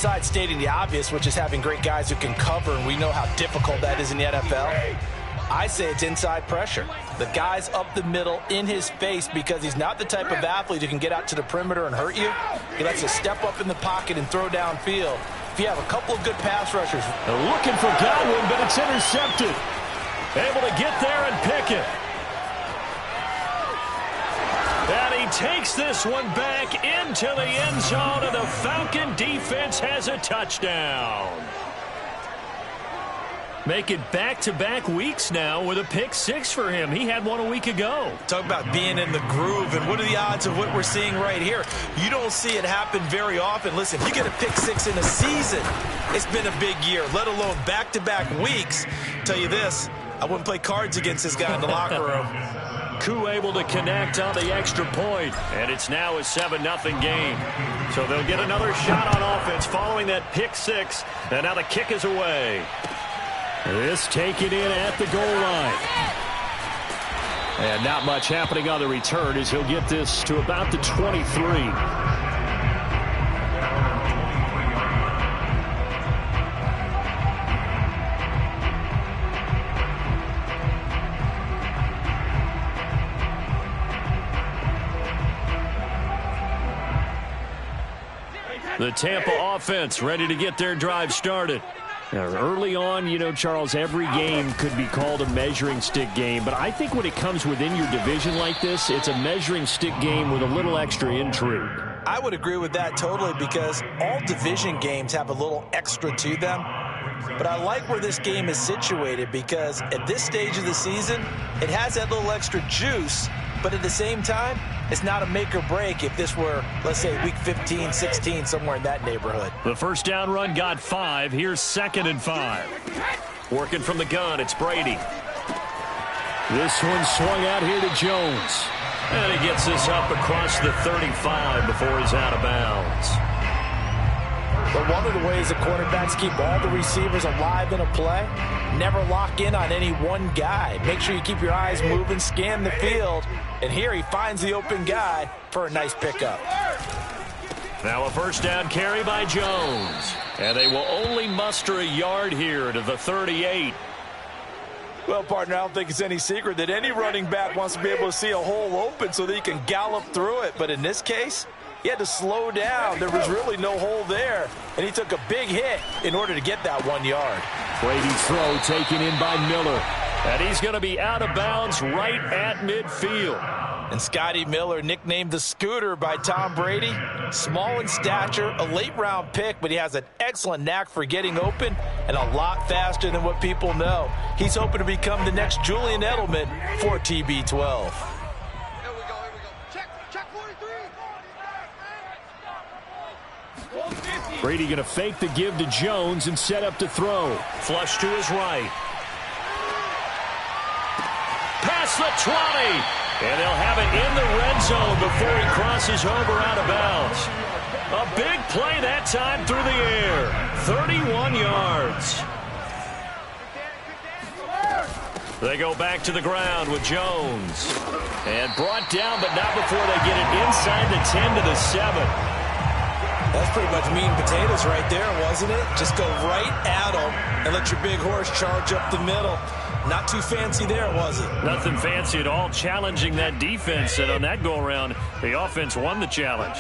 besides stating the obvious, which is having great guys who can cover, and we know how difficult that is in the NFL, I say it's inside pressure. The guy's up the middle in his face because he's not the type of athlete who can get out to the perimeter and hurt you. He lets you step up in the pocket and throw downfield. If you have a couple of good pass rushers. They're looking for Godwin, but it's intercepted. Able to get there and pick it. And he takes this one back into the end zone, and the Falcon defense has a touchdown. Make it back-to-back weeks now with a pick six for him. He had one a week ago. Talk about being in the groove, and what are the odds of what we're seeing right here? You don't see it happen very often. Listen, if you get a pick six in a season, it's been a big year, let alone back-to-back weeks. Tell you this, I wouldn't play cards against this guy in the locker room. Koo able to connect on the extra point, and it's now a 7-0 game. So they'll get another shot on offense following that pick six, and now the kick is away. This taken in at the goal line. And not much happening on the return as he'll get this to about the 23. The Tampa offense ready to get their drive started. Now, early on, you know, Charles, every game could be called a measuring stick game. But I think when it comes within your division like this, it's a measuring stick game with a little extra intrigue. I would agree with that totally because all division games have a little extra to them. But I like where this game is situated because at this stage of the season, it has that little extra juice. But at the same time, it's not a make or break if this were, let's say, week 15, 16, somewhere in that neighborhood. The first down run got 5. Here's 2nd and 5. Working from the gun, it's Brady. This one swung out here to Jones. And he gets this up across the 35 before he's out of bounds. But one of the ways the quarterbacks keep all the receivers alive in a play, never lock in on any one guy. Make sure you keep your eyes moving, scan the field. And here he finds the open guy for a nice pickup. Now a first down carry by Jones. And they will only muster a yard here to the 38. Well, partner, I don't think it's any secret that any running back wants to be able to see a hole open so that he can gallop through it. But in this case, he had to slow down. There was really no hole there. And he took a big hit in order to get that 1 yard. Brady throw taken in by Miller. And he's going to be out of bounds right at midfield. And Scotty Miller, nicknamed the Scooter by Tom Brady. Small in stature, a late-round pick, but he has an excellent knack for getting open and a lot faster than what people know. He's hoping to become the next Julian Edelman for TB12. Brady going to fake the give to Jones and set up to throw. Flush to his right. Past the 20. And they'll have it in the red zone before he crosses over out of bounds. A big play that time through the air. 31 yards. They go back to the ground with Jones. And brought down, but not before they get it inside the 10 to the 7. That's pretty much meat and potatoes right there, wasn't it? Just go right at them and let your big horse charge up the middle. Not too fancy there, was it? Nothing fancy at all, challenging that defense. And on that go-around, the offense won the challenge.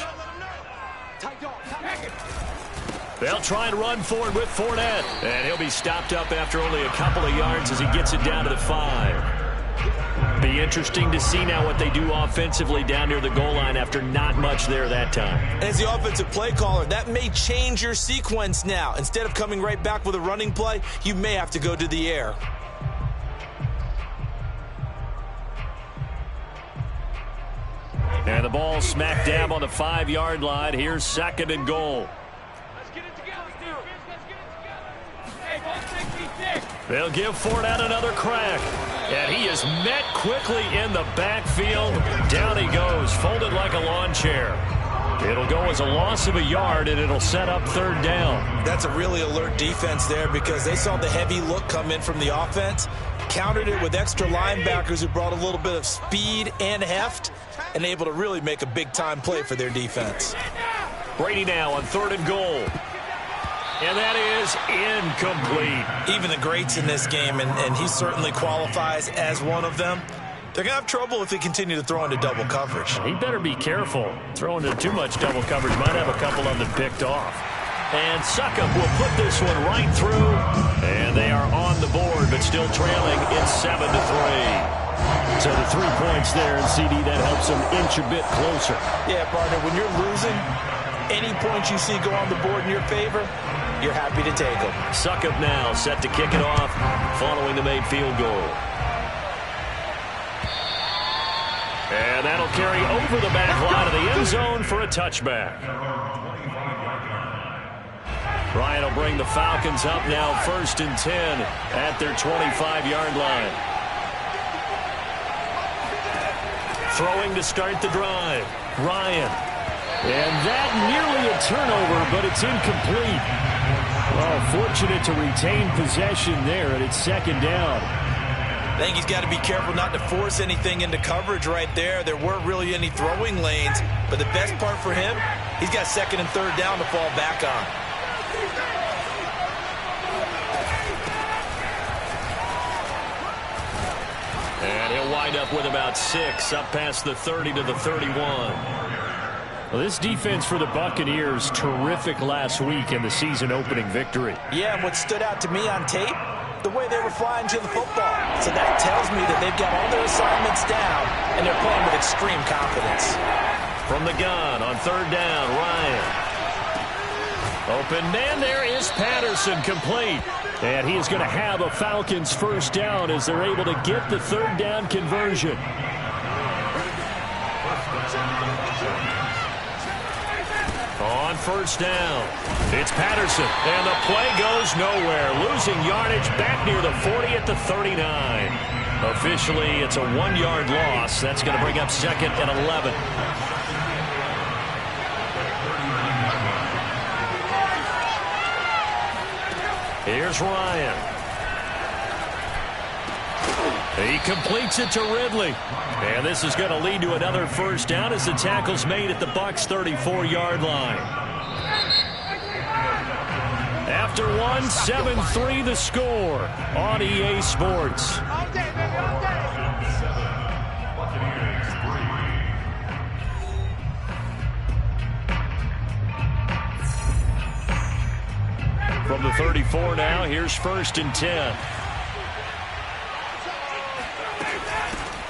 They'll try and run forward with Fournette. And he'll be stopped up after only a couple of yards as he gets it down to the 5. Be interesting to see now what they do offensively down near the goal line after not much there that time. As the offensive play caller, that may change your sequence now. Instead of coming right back with a running play, you may have to go to the air. And the ball smack dab on the 5-yard line. Here's 2nd and goal. They'll give Fournette another crack. And he is met quickly in the backfield. Down he goes, folded like a lawn chair. It'll go as a loss of a yard, and it'll set up 3rd down. That's a really alert defense there because they saw the heavy look come in from the offense, countered it with extra linebackers who brought a little bit of speed and heft, and able to really make a big-time play for their defense. Brady now on 3rd and goal. And that is incomplete. Even the greats in this game, and he certainly qualifies as one of them, they're going to have trouble if they continue to throw into double coverage. He better be careful. Throwing into too much double coverage might have a couple of them picked off. And Suckup will put this one right through. And they are on the board, but still trailing. It's 7-3. So the 3 points there, and CD, that helps them inch a bit closer. Yeah, partner, when you're losing, any points you see go on the board in your favor, you're happy to take them. Suckup now set to kick it off following the made field goal. And that'll carry over the back line of the end zone for a touchback. Ryan will bring the Falcons up now 1st and 10 at their 25-yard line. Throwing to start the drive. Ryan. And that nearly a turnover, but it's incomplete. Well, fortunate to retain possession there, and it's 2nd down. I think he's got to be careful not to force anything into coverage right there. There weren't really any throwing lanes, but the best part for him, he's got 2nd and 3rd down to fall back on. And he'll wind up with about 6, up past the 30 to the 31. Well, this defense for the Buccaneers, terrific last week in the season-opening victory. Yeah, and what stood out to me on tape, the way they were flying to the football. So that tells me that they've got all their assignments down, and they're playing with extreme confidence. From the gun on 3rd down, Ryan. Open man there is Patterson, complete. And he is going to have a Falcons 1st down as they're able to get the 3rd down conversion. On 1st down, it's Patterson, and the play goes nowhere. Losing yardage back near the 40 at the 39. Officially, it's a 1-yard loss. That's going to bring up 2nd and 11. Here's Ryan. He completes it to Ridley. And this is going to lead to another 1st down as the tackle's made at the Bucs' 34-yard line. After one, 7-3 the score on EA Sports. From the 34 now, here's 1st and 10.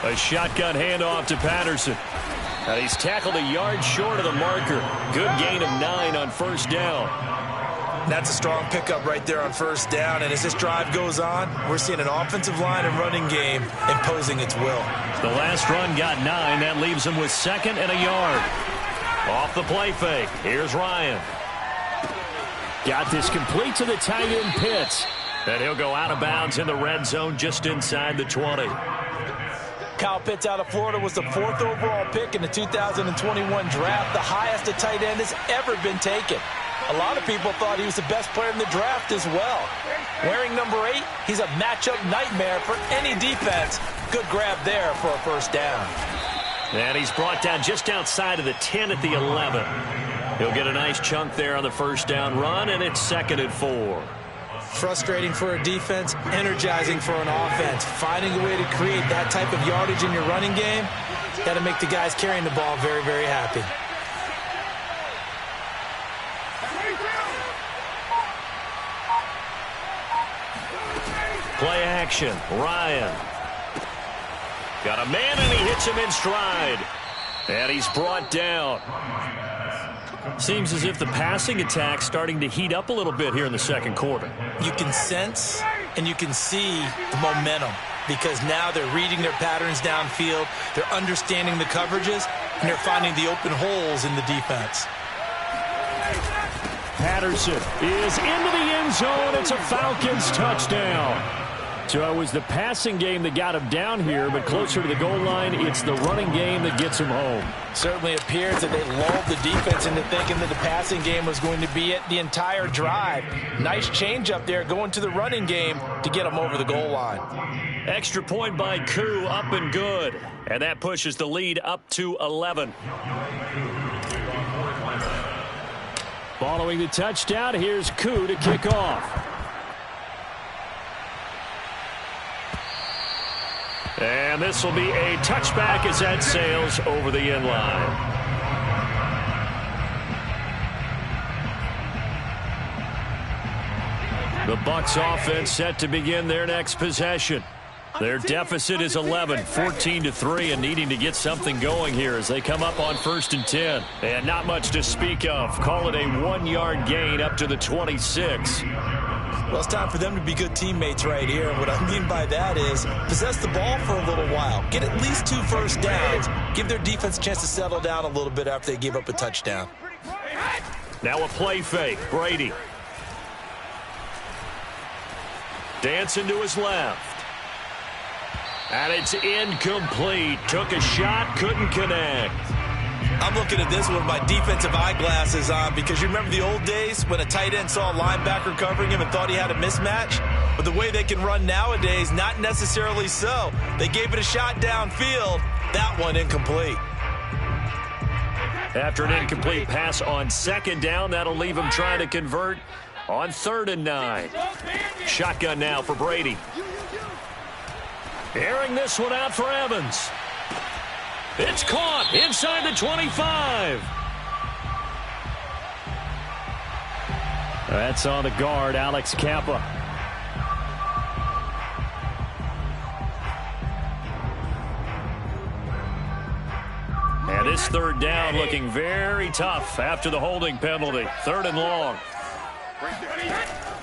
A shotgun handoff to Patterson. And he's tackled a yard short of the marker. Good gain of 9 on 1st down. That's a strong pickup right there on 1st down. And as this drive goes on, we're seeing an offensive line and running game imposing its will. The last run got 9. That leaves him with 2nd and a yard. Off the play fake. Here's Ryan. Got this complete to the tight end Pitts. And he'll go out of bounds in the red zone just inside the 20. Kyle Pitts out of Florida was the 4th overall pick in the 2021 draft, the highest a tight end has ever been taken. A lot of people thought he was the best player in the draft as well. Wearing number 8, he's a matchup nightmare for any defense. Good grab there for a 1st down. And he's brought down just outside of the 10 at the 11. He'll get a nice chunk there on the 1st down run, and it's 2nd and 4. Frustrating for a defense, energizing for an offense. Finding a way to create that type of yardage in your running game, got to make the guys carrying the ball very, very happy. Play action, Ryan. Got a man, and he hits him in stride. And he's brought down. Seems as if the passing attack's starting to heat up a little bit here in the 2nd quarter. You can sense and you can see the momentum because now they're reading their patterns downfield, they're understanding the coverages, and they're finding the open holes in the defense. Patterson is into the end zone. It's a Falcons touchdown. So it was the passing game that got him down here, but closer to the goal line, it's the running game that gets him home. Certainly appears that they lulled the defense into thinking that the passing game was going to be it the entire drive. Nice change up there going to the running game to get them over the goal line. Extra point by Koo, up and good. And that pushes the lead up to 11. Following the touchdown, here's Koo to kick off. And this will be a touchback as that sails over the end line. The Bucs offense set to begin their next possession. Their deficit is 11, 14-3, and needing to get something going here as they come up on 1st and 10. And not much to speak of. Call it a 1-yard gain up to the 26. Well, it's time for them to be good teammates right here. And what I mean by that is possess the ball for a little while. Get at least 2 first downs. Give their defense a chance to settle down a little bit after they give up a touchdown. Now a play fake. Brady. Dancing to his left. And it's incomplete. Took a shot, couldn't connect. I'm looking at this with my defensive eyeglasses on because you remember the old days when a tight end saw a linebacker covering him and thought he had a mismatch? But the way they can run nowadays, not necessarily so. They gave it a shot downfield. That one incomplete. After an incomplete pass on 2nd down, that'll leave him trying to convert on 3rd and 9. Shotgun now for Brady. Airing this one out for Evans. It's caught inside the 25. That's on the guard, Alex Kappa. And this 3rd down looking very tough after the holding penalty. 3rd and long.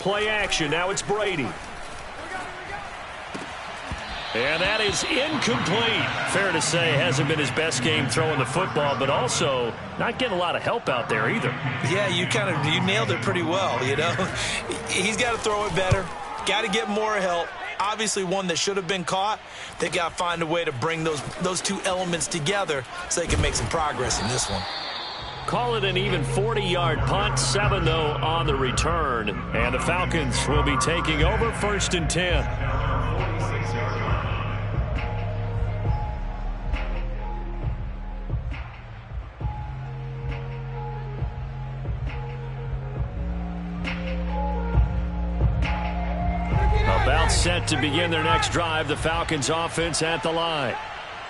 Play action. Now it's Brady. And that is incomplete. Fair to say, hasn't been his best game throwing the football, but also not getting a lot of help out there either. Yeah, you nailed it pretty well, you know. He's got to throw it better. Got to get more help. Obviously one that should have been caught. They got to find a way to bring those 2 elements together so they can make some progress in this one. Call it an even 40-yard punt. 7, though, on the return. And the Falcons will be taking over 1st and 10. About set to begin their next drive, the Falcons offense at the line.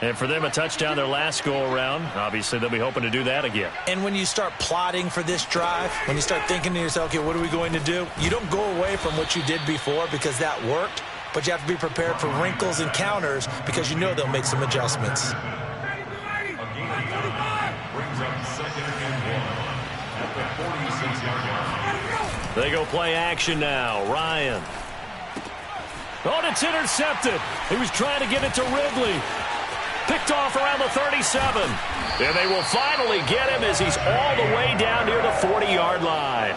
And for them, a touchdown their last go-around. Obviously, they'll be hoping to do that again. And when you start plotting for this drive, when you start thinking to yourself, okay, what are we going to do? You don't go away from what you did before because that worked, but you have to be prepared for wrinkles and counters because you know they'll make some adjustments. They go play action now. Ryan. Oh, and it's intercepted. He was trying to get it to Ridley. Picked off around the 37. And they will finally get him as he's all the way down near the 40-yard line.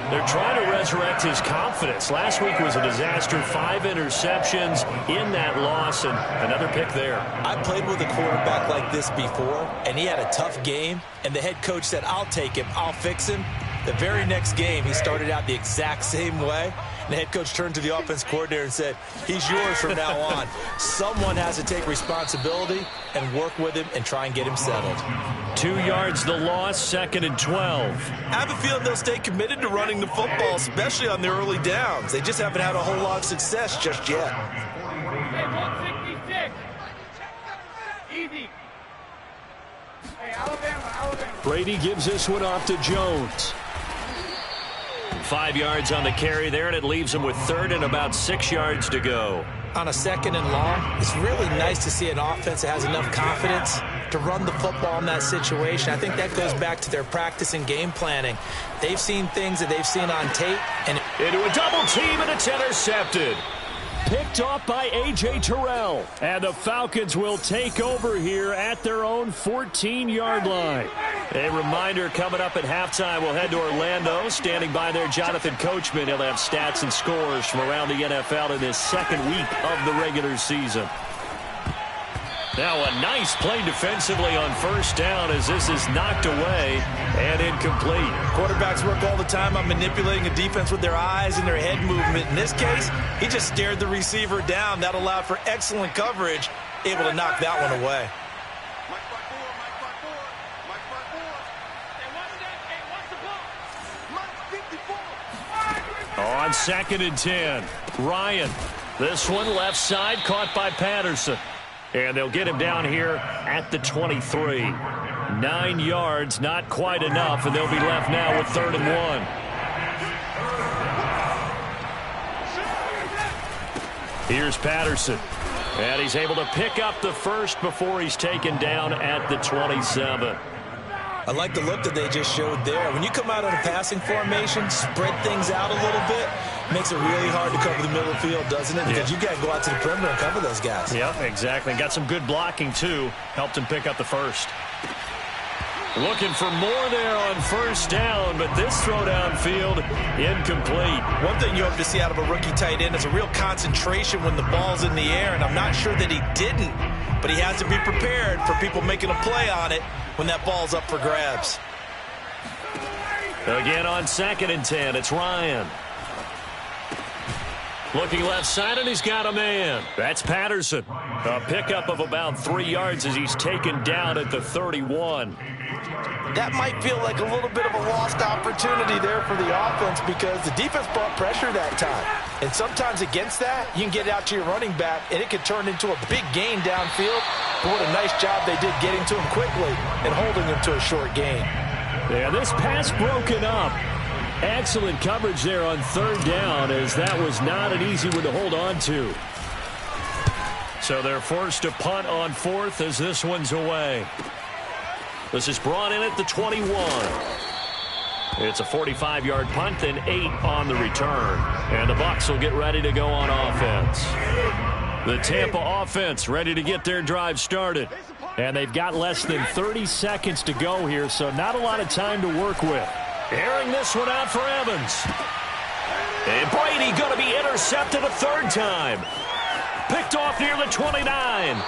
They're trying to resurrect his confidence. Last week was a disaster. 5 interceptions in that loss, and another pick there. I played with a quarterback like this before, and he had a tough game, and the head coach said, I'll take him, I'll fix him. The very next game, he started out the exact same way. The head coach turned to the offense coordinator and said, he's yours from now on. Someone has to take responsibility and work with him and try and get him settled. 2 yards the loss, 2nd and 12. I have a feeling they'll stay committed to running the football, especially on the early downs. They just haven't had a whole lot of success just yet. Brady gives this one off to Jones. 5 yards on the carry there, and it leaves him with 3rd and about 6 yards to go. On a 2nd and long, it's really nice to see an offense that has enough confidence to run the football in that situation. I think that goes back to their practice and game planning. They've seen things that they've seen on tape. And into a double team, and it's intercepted. Picked off by A.J. Terrell. And the Falcons will take over here at their own 14-yard line. A reminder, coming up at halftime, we'll head to Orlando. Standing by there, Jonathan Coachman. He'll have stats and scores from around the NFL in his 2nd week of the regular season. Now a nice play defensively on 1st down as this is knocked away and incomplete. Quarterbacks work all the time on manipulating a defense with their eyes and their head movement. In this case, he just stared the receiver down. That allowed for excellent coverage, able to knock that one away. On 2nd and 10, Ryan. This one left side, caught by Patterson. And they'll get him down here at the 23. 9 yards, not quite enough, and they'll be left now with 3rd and 1. Here's Patterson. And he's able to pick up the first before he's taken down at the 27. I like the look that they just showed there. When you come out of a passing formation, spread things out a little bit, makes it really hard to cover the middle of the field, doesn't it? Because you got to go out to the perimeter and cover those guys. Yep, exactly. Got some good blocking, too. Helped him pick up the first. Looking for more there on 1st down, but this throw downfield incomplete. One thing you hope to see out of a rookie tight end is a real concentration when the ball's in the air, and I'm not sure that he didn't, but he has to be prepared for people making a play on it when that ball's up for grabs. Again on 2nd and 10, it's Ryan. Looking left side, and he's got a man. That's Patterson. A pickup of about 3 yards as he's taken down at the 31. That might feel like a little bit of a lost opportunity there for the offense because the defense brought pressure that time. And sometimes against that, you can get it out to your running back, and it could turn into a big gain downfield. But what a nice job they did getting to him quickly and holding him to a short gain. Yeah, this pass broken up. Excellent coverage there on 3rd down, as that was not an easy one to hold on to. So they're forced to punt on 4th as this one's away. This is brought in at the 21. It's a 45-yard punt, then 8 on the return. And the Bucs will get ready to go on offense. The Tampa offense ready to get their drive started. And they've got less than 30 seconds to go here, so not a lot of time to work with. Airing this one out for Evans. And Brady going to be intercepted a 3rd time. Picked off near the 29.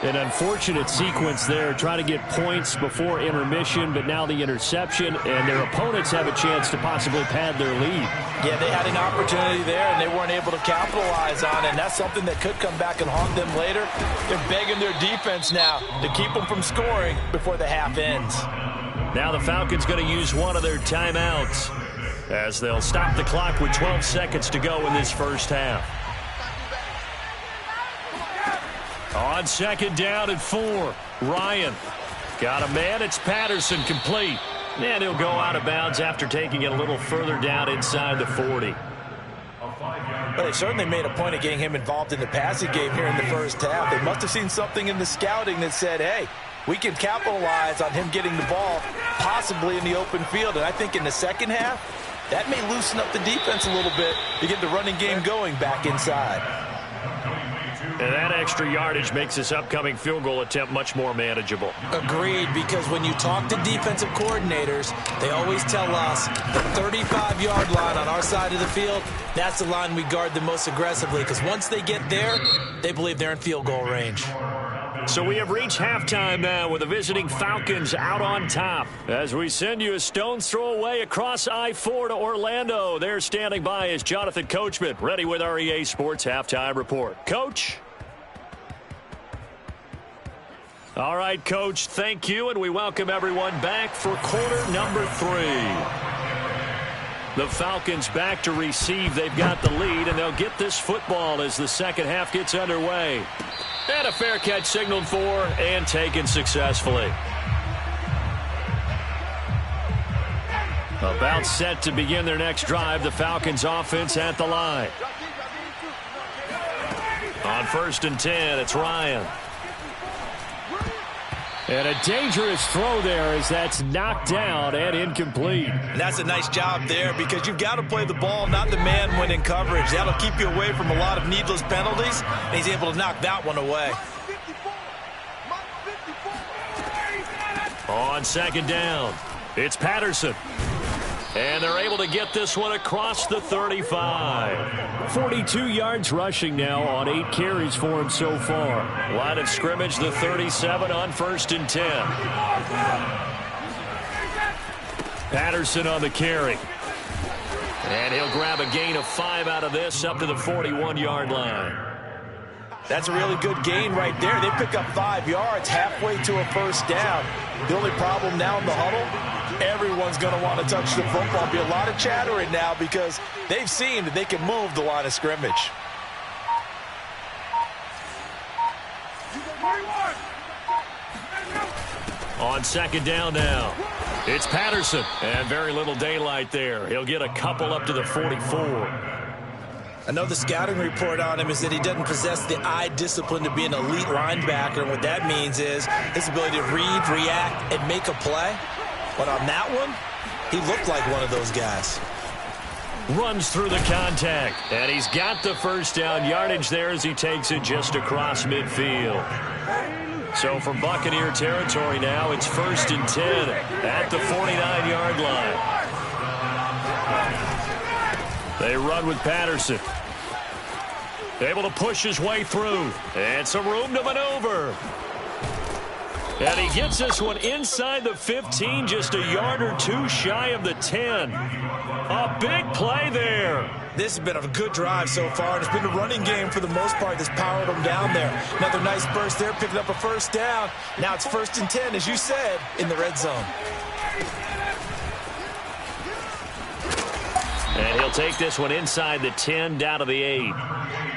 An unfortunate sequence there, trying to get points before intermission, but now the interception, and their opponents have a chance to possibly pad their lead. Yeah, they had an opportunity there, and they weren't able to capitalize on it, and that's something that could come back and haunt them later. They're begging their defense now to keep them from scoring before the half ends. Now the Falcons going to use one of their timeouts as they'll stop the clock with 12 seconds to go in this first half. On 2nd down and 4, Ryan. Got a man, it's Patterson, complete. And he'll go out of bounds after taking it a little further down inside the 40. But they certainly made a point of getting him involved in the passing game here in the first half. They must have seen something in the scouting that said, hey, we can capitalize on him getting the ball possibly in the open field. And I think in the second half, that may loosen up the defense a little bit to get the running game going back inside. And that extra yardage makes this upcoming field goal attempt much more manageable. Agreed, because when you talk to defensive coordinators, they always tell us the 35-yard line on our side of the field, that's the line we guard the most aggressively, because once they get there, they believe they're in field goal range. So we have reached halftime now with the visiting Falcons out on top. As we send you a stone's throw away across I-4 to Orlando. There standing by is Jonathan Coachman, ready with our EA Sports Halftime Report. Coach? All right, Coach, thank you, and we welcome everyone back for quarter number 3. The Falcons back to receive. They've got the lead, and they'll get this football as the second half gets underway. And a fair catch signaled for and taken successfully. About set to begin their next drive, the Falcons offense at the line. On 1st and 10, it's Ryan. And a dangerous throw there as that's knocked down and incomplete. And that's a nice job there because you've got to play the ball, not the man when in coverage. That'll keep you away from a lot of needless penalties, and he's able to knock that one away. On 2nd down, it's Patterson. And they're able to get this one across the 35. 42 yards rushing now on 8 carries for him so far. Line of scrimmage, the 37 on 1st and 10. Patterson on the carry. And he'll grab a gain of 5 out of this up to the 41-yard line. That's a really good gain right there. They pick up 5 yards halfway to a first down. The only problem now in the huddle, Everyone's going to want to touch the football. Be a lot of chattering now because they've seen that they can move the line of scrimmage. On second down now, it's Patterson, and very little daylight there. He'll get a couple up to the 44. I know the scouting report on him is that he doesn't possess the eye discipline to be an elite linebacker, and what that means is his ability to read, react, and make a play. But on that one, he looked like one of those guys. Runs through the contact, and he's got the first down yardage there as he takes it just across midfield. So from Buccaneer territory now, it's 1st and 10 at the 49-yard line. They run with Patterson. Able to push his way through. And some room to maneuver. And he gets this one inside the 15, just a yard or two shy of the 10. A big play there. This has been a good drive so far, and it's been a running game for the most part that's powered them down there. Another nice burst there, picking up a first down. Now it's 1st and 10, as you said, in the red zone. And he'll take this one inside the 10, down to the 8.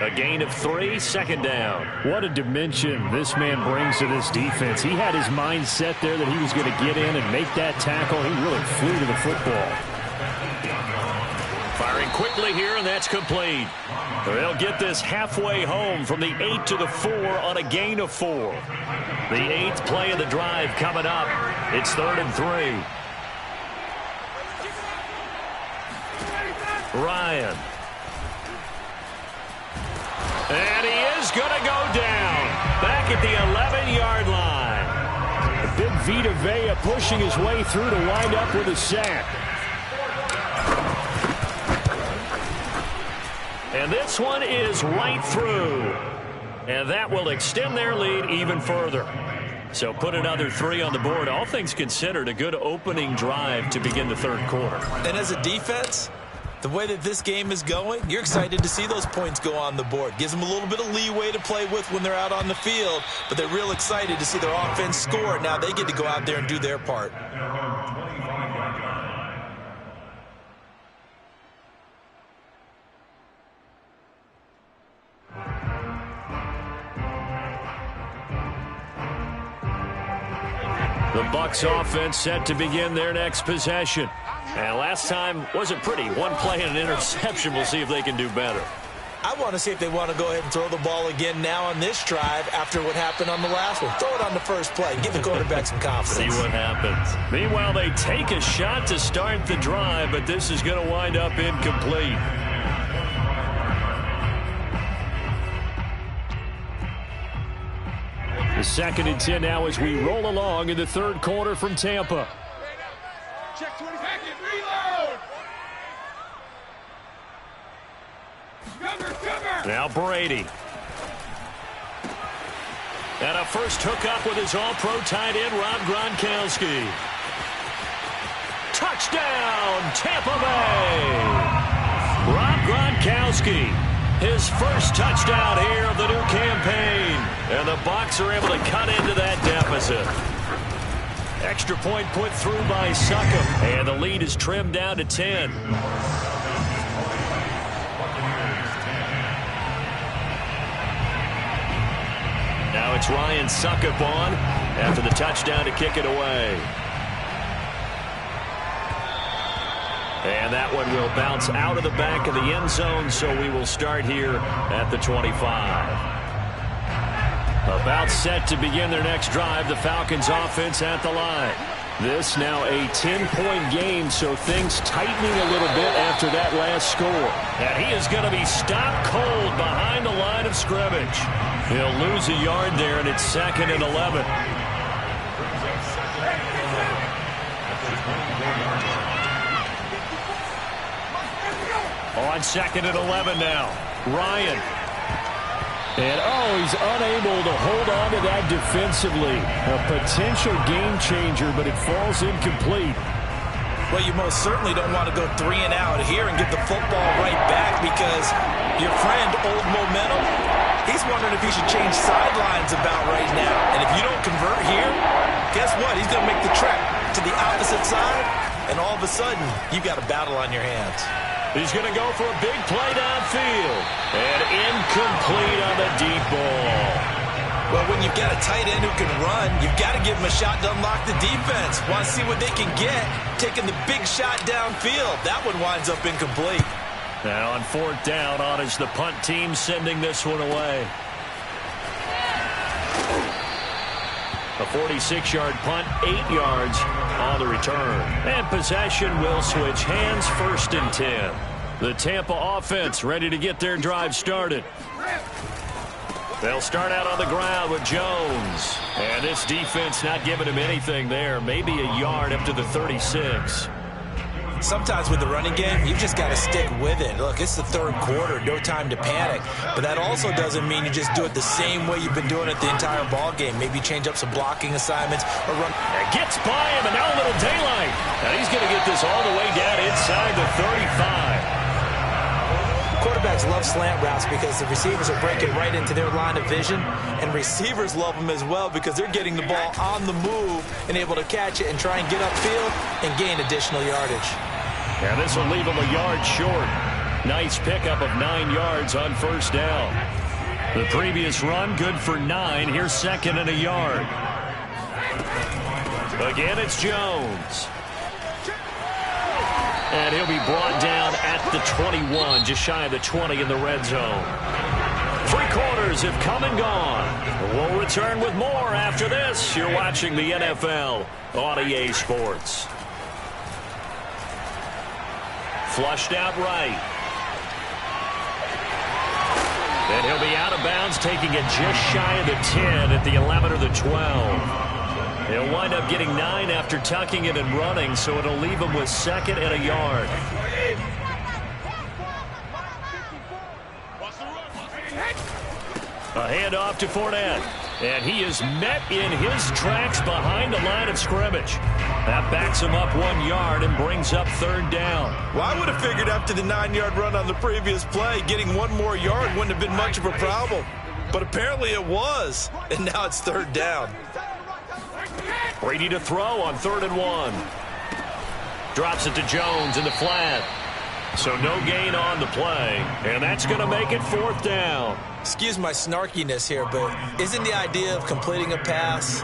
A gain of 3, second down. What a dimension this man brings to this defense. He had his mind set there that he was going to get in and make that tackle. He really flew to the football. Firing quickly here, and that's complete. They'll get this halfway home from the 8 to the 4 on a gain of 4. The 8th play of the drive coming up. It's 3rd and 3. Ryan. And he is going to go down. Back at the 11-yard line. A big Vita Vea pushing his way through to wind up with a sack. And this one is right through. And that will extend their lead even further. So put another 3 on the board. All things considered, a good opening drive to begin the third quarter. And as a defense, the way that this game is going, you're excited to see those points go on the board. Gives them a little bit of leeway to play with when they're out on the field, but they're real excited to see their offense score. Now they get to go out there and do their part. The Bucs offense set to begin their next possession. And last time wasn't pretty. One play and an interception. We'll see if they can do better. I want to see if they want to go ahead and throw the ball again now on this drive after what happened on the last one. Throw it on the first play. Give the quarterback some confidence. See what happens. Meanwhile, they take a shot to start the drive, but this is going to wind up incomplete. The 2nd and 10 now as we roll along in the third quarter from Tampa. Check 20 packet, reload! Cover! Now Brady. And a first hookup with his all-pro tight end, Rob Gronkowski. Touchdown, Tampa Bay! Rob Gronkowski, his first touchdown here of the new campaign. And the Bucs are able to cut into that deficit. Extra point put through by Succop. And the lead is trimmed down to 10. Now it's Ryan Succop on after the touchdown to kick it away. And that one will bounce out of the back of the end zone, so we will start here at the 25. About set to begin their next drive, the Falcons offense at the line. This now a 10-point game, so things tightening a little bit after that last score. And he is going to be stopped cold behind the line of scrimmage. He'll lose a yard there, and it's 2nd and 11. On 2nd and 11 now, Ryan. And, he's unable to hold on to that defensively. A potential game changer, but it falls incomplete. Well, you most certainly don't want to go 3 and out here and get the football right back because your friend, Old Momentum, he's wondering if he should change sidelines about right now. And if you don't convert here, guess what? He's going to make the trek to the opposite side, and all of a sudden, you've got a battle on your hands. He's going to go for a big play downfield. And incomplete on the deep ball. Well, when you've got a tight end who can run, you've got to give him a shot to unlock the defense. Want to see what they can get, taking the big shot downfield. That one winds up incomplete. Now on 4th down, on is the punt team sending this one away. A 46-yard punt, 8 yards on the return. And possession will switch hands, 1st and 10. The Tampa offense ready to get their drive started. They'll start out on the ground with Jones. And this defense not giving him anything there. Maybe a yard up to the 36. Sometimes with the running game, you've just got to stick with it. Look, it's the 3rd quarter, no time to panic. But that also doesn't mean you just do it the same way you've been doing it the entire ball game. Maybe change up some blocking assignments or run. And gets by him, and now a little daylight. And he's going to get this all the way down inside the 35. Quarterbacks love slant routes because the receivers are breaking right into their line of vision, and receivers love them as well because they're getting the ball on the move and able to catch it and try and get upfield and gain additional yardage. And this will leave him a yard short. Nice pickup of 9 yards on 1st down. The previous run, good for 9. Here's 2nd and a yard. Again, it's Jones. And he'll be brought down at the 21, just shy of the 20 in the red zone. 3 quarters have come and gone. We'll return with more after this. You're watching the NFL on EA Sports. Flushed out right. And he'll be out of bounds, taking it just shy of the 10 at the 11 or the 12. He'll wind up getting 9 after tucking it and running, so it'll leave him with 2nd and a yard. A handoff to Fournette. And he is met in his tracks behind the line of scrimmage. That backs him up 1 yard and brings up 3rd down. Well, I would have figured after the 9-yard run on the previous play, getting 1 more yard wouldn't have been much of a problem. But apparently it was, and now it's 3rd down. Brady to throw on 3rd and 1. Drops it to Jones in the flat. So no gain on the play, and that's going to make it 4th down. Excuse my snarkiness here, but isn't the idea of completing a pass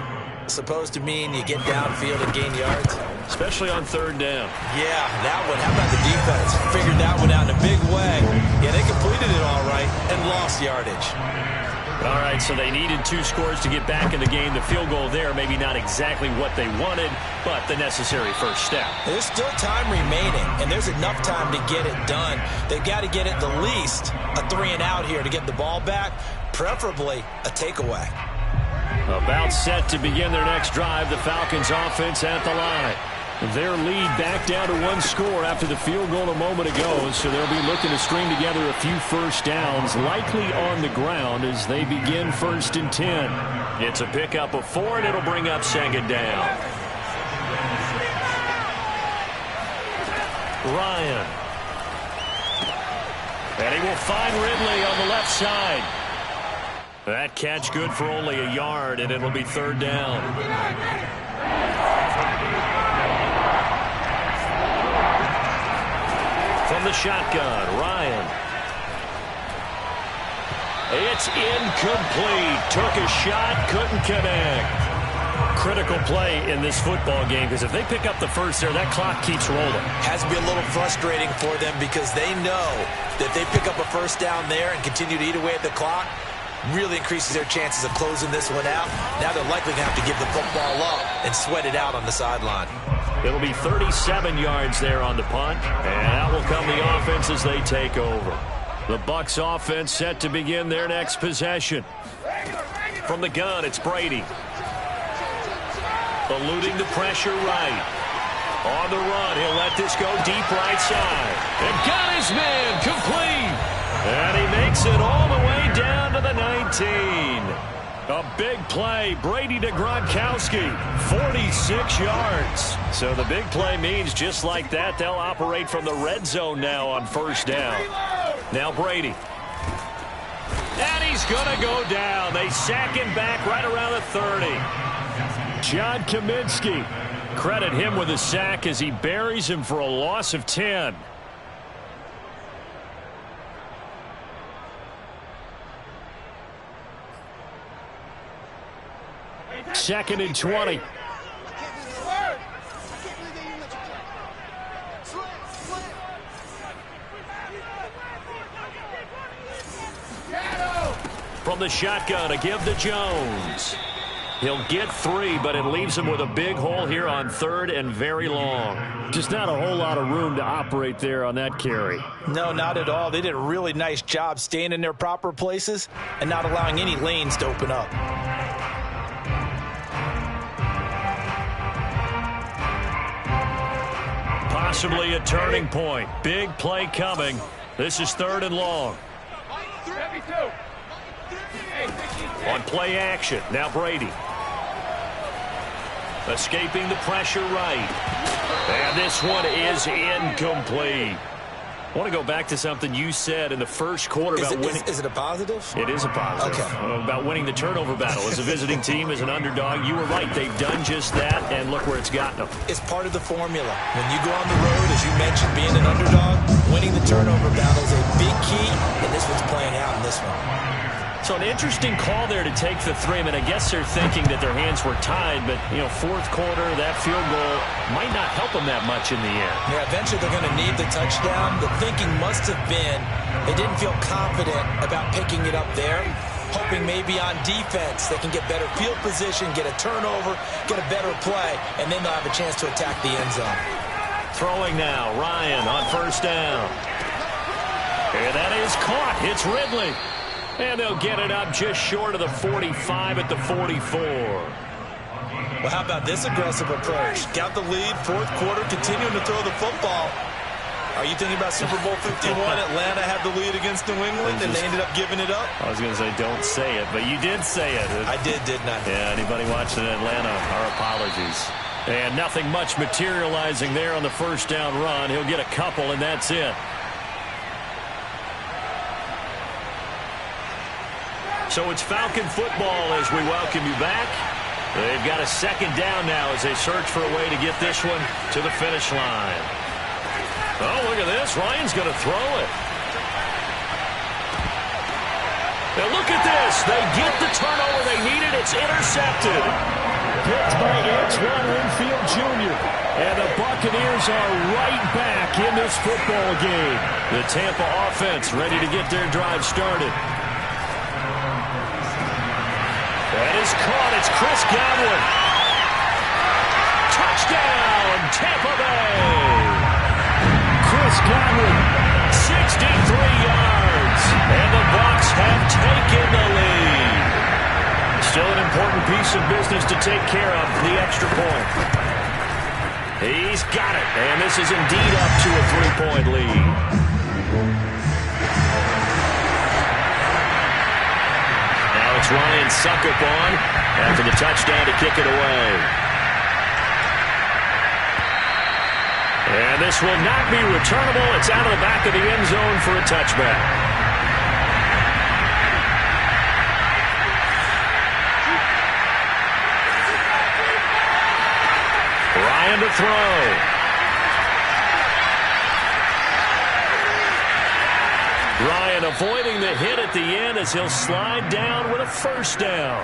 supposed to mean you get downfield and gain yards? Especially on 3rd down. Yeah, that one. How about the defense? Figured that one out in a big way. Yeah, they completed it all right and lost yardage. All right, so they needed 2 scores to get back in the game. The field goal there, maybe not exactly what they wanted, but the necessary first step. There's still time remaining, and there's enough time to get it done. They've got to get it the least a 3-and-out here to get the ball back, preferably a takeaway. About set to begin their next drive, the Falcons offense at the line. Their lead back down to 1 score after the field goal a moment ago, so they'll be looking to string together a few first downs, likely on the ground as they begin 1st and 10. It's a pickup of 4, and it'll bring up 2nd down. Ryan. And he will find Ridley on the left side. That catch good for only a yard, and it'll be 3rd down. From the shotgun, Ryan. It's incomplete. Took a shot, couldn't connect. Critical play in this football game, because if they pick up the first there, that clock keeps rolling. Has to be a little frustrating for them because they know that if they pick up a first down there and continue to eat away at the clock, really increases their chances of closing this one out. Now they're likely going to have to give the football up and sweat it out on the sideline. It'll be 37 yards there on the punt, and out will come the offense as they take over. The Bucs offense set to begin their next possession. From the gun, it's Brady. Eluding the pressure right. On the run, he'll let this go deep right side. And got his man complete. And he makes it all the way down to the 19. A big play, Brady to Gronkowski, 46 yards. So the big play means just like that, they'll operate from the red zone now on 1st down. Now Brady. And he's going to go down. They sack him back right around the 30. John Kaminsky Credit him with a sack as he buries him for a loss of 10. Second and 20. From the shotgun, a give to Jones. He'll get 3, but it leaves him with a big hole here on 3rd and very long. Just not a whole lot of room to operate there on that carry. No, not at all. They did a really nice job staying in their proper places and not allowing any lanes to open up. Possibly a turning point. Big play coming. This is 3rd and long. On play action, now Brady. Escaping the pressure right. And this one is incomplete. I want to go back to something you said in the first quarter about winning. Is it a positive? It is a positive. Okay. About winning the turnover battle. As a visiting team, as an underdog, you were right. They've done just that, and look where it's gotten them. It's part of the formula. When you go on the road, as you mentioned, being an underdog, winning the turnover battle is a big key, and this one's playing out in this one. So an interesting call there to take the 3. I mean, I guess they're thinking that their hands were tied, but, you know, 4th quarter, that field goal might not help them that much in the end. Yeah, eventually they're going to need the touchdown. The thinking must have been they didn't feel confident about picking it up there, hoping maybe on defense they can get better field position, get a turnover, get a better play, and then they'll have a chance to attack the end zone. Throwing now, Ryan on 1st down. And that is caught. It's Ridley. And they'll get it up just short of the 45 at the 44. Well, how about this aggressive approach? Got the lead, 4th quarter, continuing to throw the football. Are you thinking about Super Bowl 51? Atlanta had the lead against New England, and they ended up giving it up? I was going to say, don't say it, but you did say it. I did, didn't I? Yeah, anybody watching Atlanta, our apologies. And nothing much materializing there on the 1st down run. He'll get a couple, and that's it. So it's Falcon football as we welcome you back. They've got a 2nd down now as they search for a way to get this one to the finish line. Oh, look at this. Ryan's going to throw it. Now look at this. They get the turnover they needed. It's intercepted. Picked by Antoine Winfield Jr. And the Buccaneers are right back in this football game. The Tampa offense ready to get their drive started. That is caught. It's Chris Godwin. Touchdown, Tampa Bay. Chris Godwin, 63 yards. And the Bucs have taken the lead. Still an important piece of business to take care of, the extra point. He's got it. And this is indeed up to a 3-point lead. It's Ryan Suckup on after the touchdown to kick it away. And this will not be returnable. It's out of the back of the end zone for a touchback. Ryan to throw. Ryan avoiding the hit at the end as he'll slide down with a 1st down.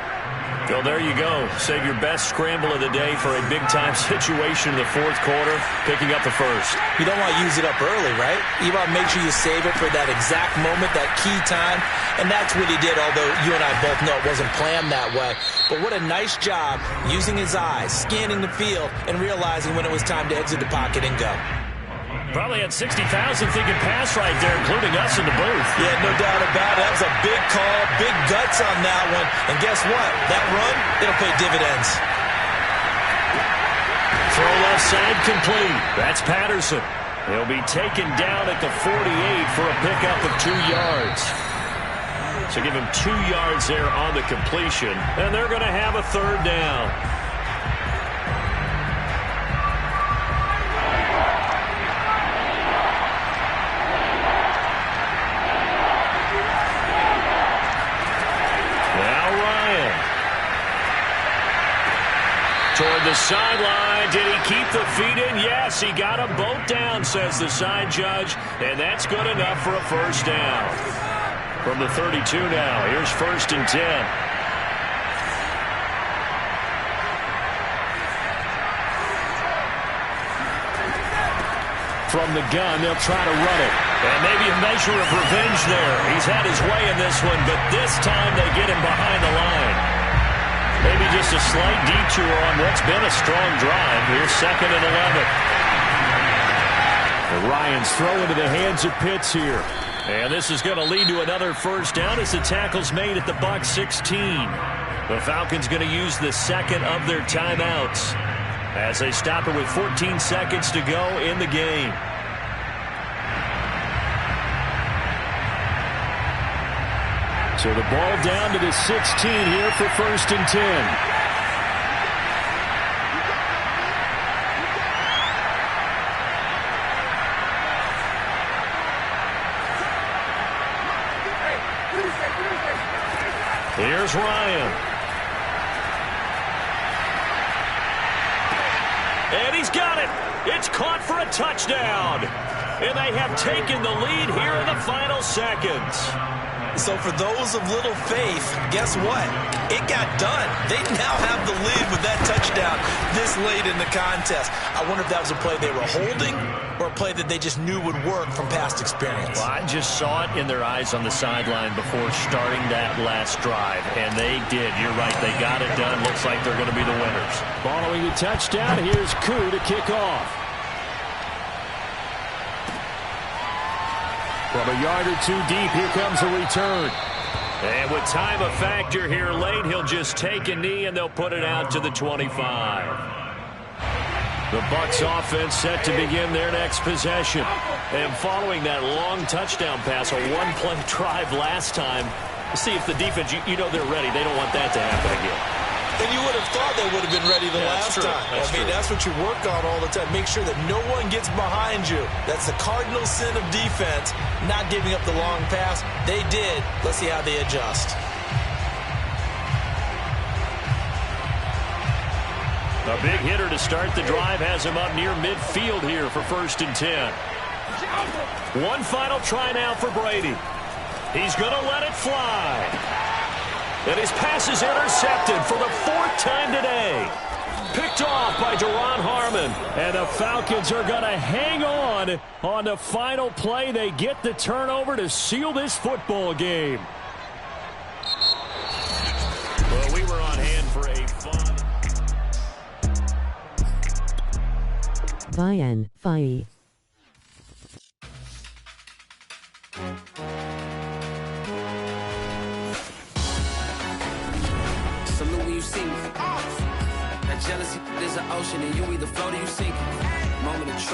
Well, there you go. Save your best scramble of the day for a big-time situation in the 4th quarter, picking up the 1st. You don't want to use it up early, right? You want to make sure you save it for that exact moment, that key time, and that's what he did, although you and I both know it wasn't planned that way. But what a nice job using his eyes, scanning the field, and realizing when it was time to exit the pocket and go. Probably had 60,000 thinking pass right there, including us in the booth. Yeah, no doubt about it. That was a big call, big guts on that one. And guess what? That run, it'll pay dividends. Throw left side complete. That's Patterson. He'll be taken down at the 48 for a pickup of 2 yards. So give him 2 yards there on the completion. And they're going to have a 3rd down. Toward the the sideline. Did he keep the feet in? Yes, he got them both down, says the side judge. And that's good enough for a first down. From the 32 now, here's 1st and 10. From the gun, they'll try to run it. And maybe a measure of revenge there. He's had his way in this one, but this time they get him behind the line. Maybe just a slight detour on what's been a strong drive. Here's 2nd and 11. The Ryans throw into the hands of Pitts here. And this is going to lead to another first down as the tackle's made at the Bucs 16. The Falcons going to use the second of their timeouts as they stop it with 14 seconds to go in the game. So the ball down to the 16 here for 1st and 10. Here's Ryan. And he's got it. It's caught for a touchdown. And they have taken the lead here in the final seconds. So for those of little faith, guess what? It got done. They now have the lead with that touchdown this late in the contest. I wonder if that was a play they were holding or a play that they just knew would work from past experience. Well, I just saw it in their eyes on the sideline before starting that last drive, and they did. You're right. They got it done. Looks like they're going to be the winners. Following the touchdown, here's Koo to kick off. From a yard or two deep, here comes a return. And with time a factor here late, he'll just take a knee and they'll put it out to the 25. The Bucs offense set to begin their next possession. And following that long touchdown pass, a one-play drive last time, see if the defense, you know they're ready. They don't want that to happen again. And you would have thought they would have been ready the last time. That's what you work on all the time. Make sure that no one gets behind you. That's the cardinal sin of defense, not giving up the long pass. They did. Let's see how they adjust. A big hitter to start the drive has him up near midfield here for 1st and 10. One final try now for Brady. He's going to let it fly. And his pass is intercepted for the 4th time today. Picked off by Duron Harmon. And the Falcons are going to hang on the final play. They get the turnover to seal this football game. Well, we were on hand for a fun... Bayern, Fai. That jealousy is an ocean, and you either float or you sink. Moment of truth.